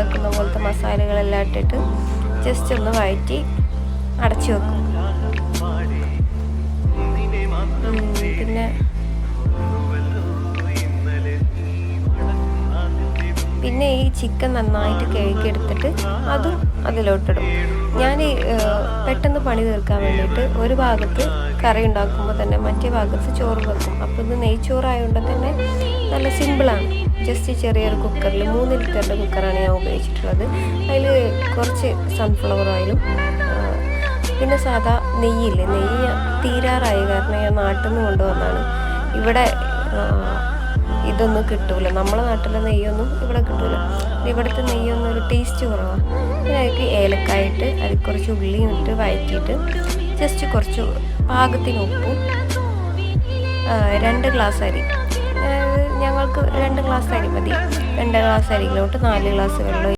ആക്കുന്ന പോലത്തെ മസാലകളെല്ലാം ഇട്ടിട്ട് ജസ്റ്റ് ഒന്ന് വഴറ്റി അടച്ചു വെക്കും. പിന്നെ ഈ ചിക്കൻ നന്നായിട്ട് കഴുകിയെടുത്തിട്ട് അതും അതിലോട്ടിടും. ഞാൻ പെട്ടെന്ന് പണി തീർക്കാൻ വേണ്ടിയിട്ട് ഒരു ഭാഗത്ത് കറി ഉണ്ടാക്കുമ്പോൾ തന്നെ മറ്റേ ഭാഗത്ത് ചോറ് വെക്കും. അപ്പോൾ ഇത് നെയ്ച്ചോറായതുകൊണ്ട് തന്നെ നല്ല സിമ്പിളാണ്. ജസ്റ്റ് ചെറിയൊരു കുക്കറിൽ 3 ലിറ്ററിൻ്റെ കുക്കറാണ് ഞാൻ ഉപയോഗിച്ചിട്ടുള്ളത്. അതിൽ കുറച്ച് സൺഫ്ലവർ ഓയിലും പിന്നെ സാധാ നെയ്യില്ലേ, നെയ്യ് തീരാറായി. കാരണം ഞാൻ നാട്ടിൽ നിന്ന് കൊണ്ടുവന്നാണ്. ഇവിടെ ഇതൊന്നും കിട്ടൂല, നമ്മളെ നാട്ടിലെ നെയ്യൊന്നും ഇവിടെ കിട്ടൂല. ഇവിടുത്തെ നെയ്യൊന്നും ഒരു ടേസ്റ്റ് കുറവാണ്. അതിലേക്ക് ഏലക്കായിട്ട് അതിൽ കുറച്ച് ഉള്ളിയും ഇട്ട് വഴറ്റിയിട്ട് ജസ്റ്റ് കുറച്ച് പാകത്തിന് ഉപ്പും 2 ഗ്ലാസ് അരി, ഞങ്ങൾക്ക് 2 ഗ്ലാസ് അരി മതി. 2 ഗ്ലാസ് അരിയിലോട്ട് 4 ഗ്ലാസ് വെള്ളം